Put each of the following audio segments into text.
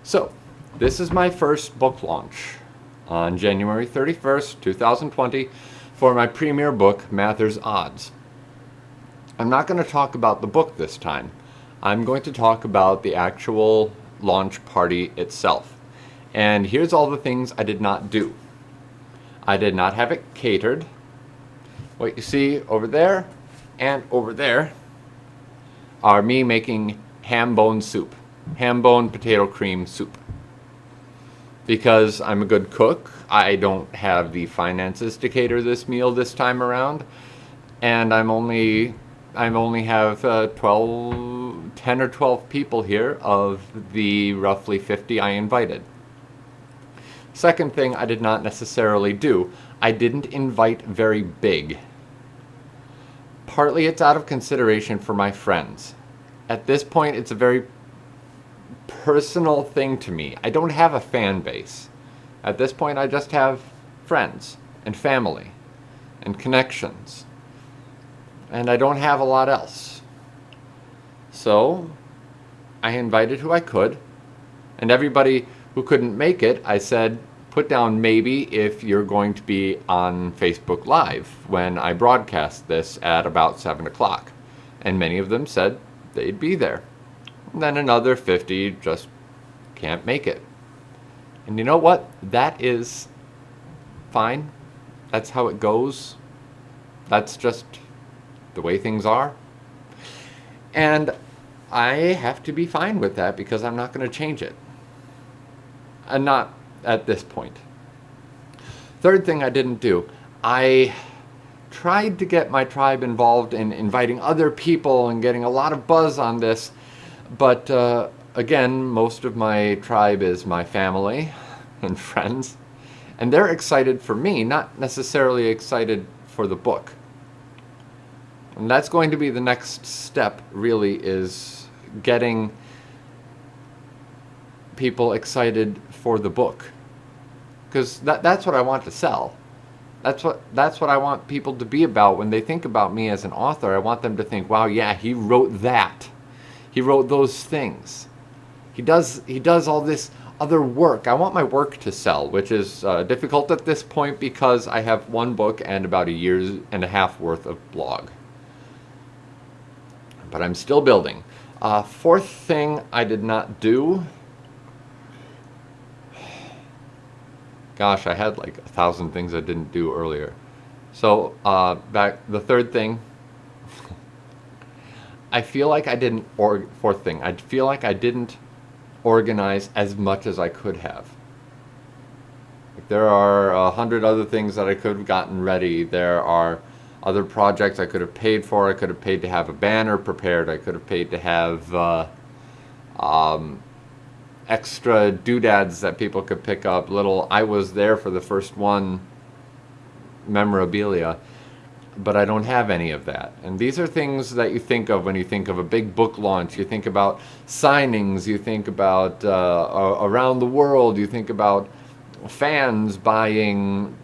So, this is my first book launch on January 31st, 2020 for my premiere book, Mather's Odds. I'm not going to talk about the book this time. I'm going to talk about the actual launch party itself. And here's all the things I did not do. I did not have it catered. What you see over there and over there are me making ham bone soup. Ham bone potato cream soup. Because I'm a good cook, I don't have the finances to cater this meal this time around, and I only have 10 or 12 people here of the roughly 50 I invited. Second thing I did not necessarily do, I didn't invite very big. Partly it's out of consideration for my friends. At this point, it's a very personal thing to me. I don't have a fan base. At this point, I just have friends and family and connections. And I don't have a lot else. So, I invited who I could. And everybody who couldn't make it, I said, put down maybe if you're going to be on Facebook Live when I broadcast this at about 7 o'clock. And many of them said they'd be there. And then another 50 just can't make it. And you know what? That is fine. That's how it goes. That's just the way things are. And I have to be fine with that because I'm not going to change it. And not at this point. Third thing I didn't do. I tried to get my tribe involved in inviting other people and getting a lot of buzz on this. But again, most of my tribe is my family and friends, and they're excited for me, not necessarily excited for the book. And that's going to be the next step, really, is getting people excited for the book. Because that's what I want to sell. That's what I want people to be about when they think about me as an author. I want them to think, wow, yeah, he wrote that. He wrote those things. He does all this other work. I want my work to sell, which is difficult at this point because I have one book and about a year and a half worth of blog. But I'm still building. Fourth thing I did not do. Gosh, I had like 1,000 things I didn't do earlier. So the third thing. I feel like I didn't, fourth thing, I feel like I didn't organize as much as I could have. There are 100 other things that I could have gotten ready. There are other projects I could have paid for. I could have paid to have a banner prepared. I could have paid to have extra doodads that people could pick up, little I was there for the first one memorabilia. But I don't have any of that. And these are things that you think of when you think of a big book launch. You think about signings, you think about around the world, you think about fans buying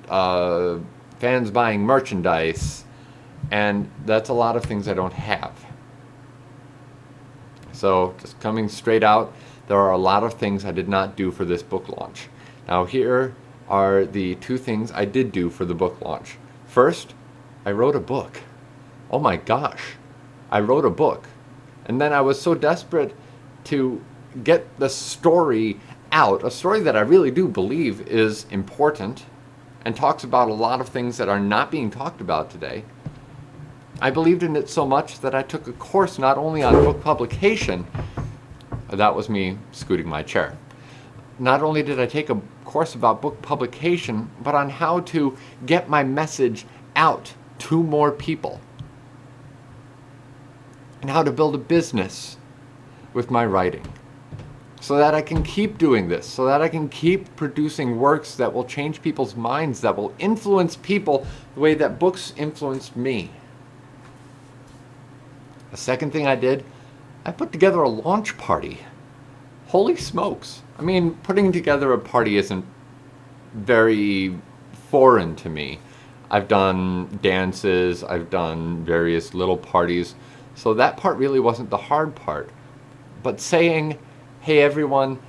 merchandise. And that's a lot of things I don't have. So just coming straight out, there are a lot of things I did not do for this book launch. Now here are the two things I did do for the book launch. First, I wrote a book. Oh my gosh, I wrote a book. And then I was so desperate to get the story out, a story that I really do believe is important and talks about a lot of things that are not being talked about today. I believed in it so much that I took a course not only on book publication, that was me scooting my chair. Not only did I take a course about book publication, but on how to get my message out to more people and how to build a business with my writing so that I can keep doing this, so that I can keep producing works that will change people's minds, that will influence people the way that books influenced me. The second thing I did, I put together a launch party. Holy smokes. I mean, putting together a party isn't very foreign to me. I've done dances, I've done various little parties, so that part really wasn't the hard part. But saying, hey everyone,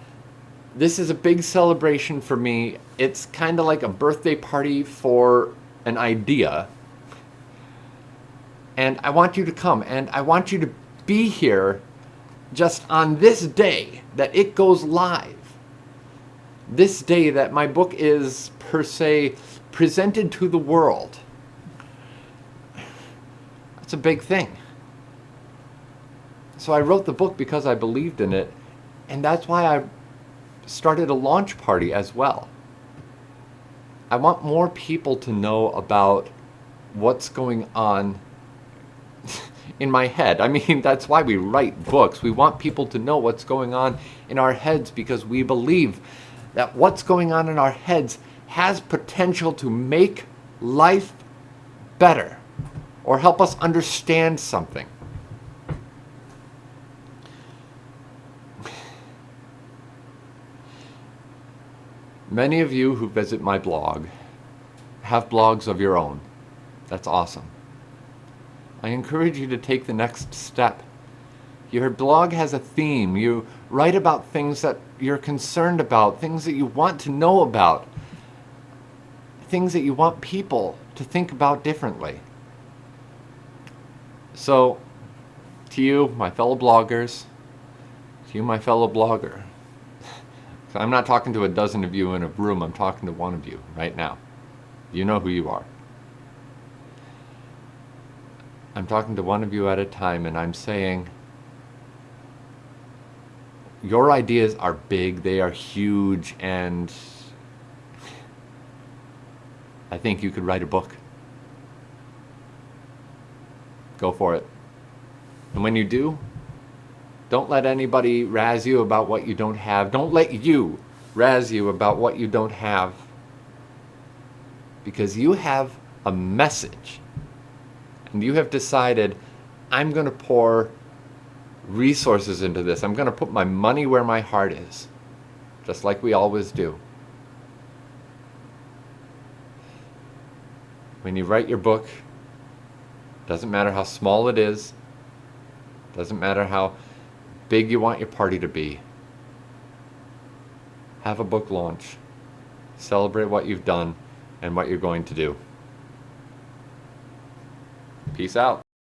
This is a big celebration for me. It's kind of like a birthday party for an idea. And I want you to come, and I want you to be here just on this day that it goes live. This day that my book is, per se, presented to the world. That's a big thing. So I wrote the book because I believed in it, and that's why I started a launch party as well. I want more people to know about what's going on in my head. I mean, that's why we write books. We want people to know what's going on in our heads because we believe that what's going on in our heads has potential to make life better or help us understand something. Many of you who visit my blog have blogs of your own. That's awesome. I encourage you to take the next step. Your blog has a theme. You write about things that you're concerned about, things that you want to know about, things that you want people to think about differently. So, to you, my fellow bloggers, to you, my fellow blogger, I'm not talking to a dozen of you in a room, I'm talking to one of you right now. You know who you are. I'm talking to one of you at a time, and I'm saying, your ideas are big, they are huge, and I think you could write a book. Go for it. And when you do, don't let anybody razz you about what you don't have. Don't let you razz you about what you don't have. Because you have a message. And you have decided, I'm going to pour resources into this. I'm going to put my money where my heart is. Just like we always do. When you write your book, doesn't matter how small it is, doesn't matter how big you want your party to be. Have a book launch. Celebrate what you've done and what you're going to do. Peace out.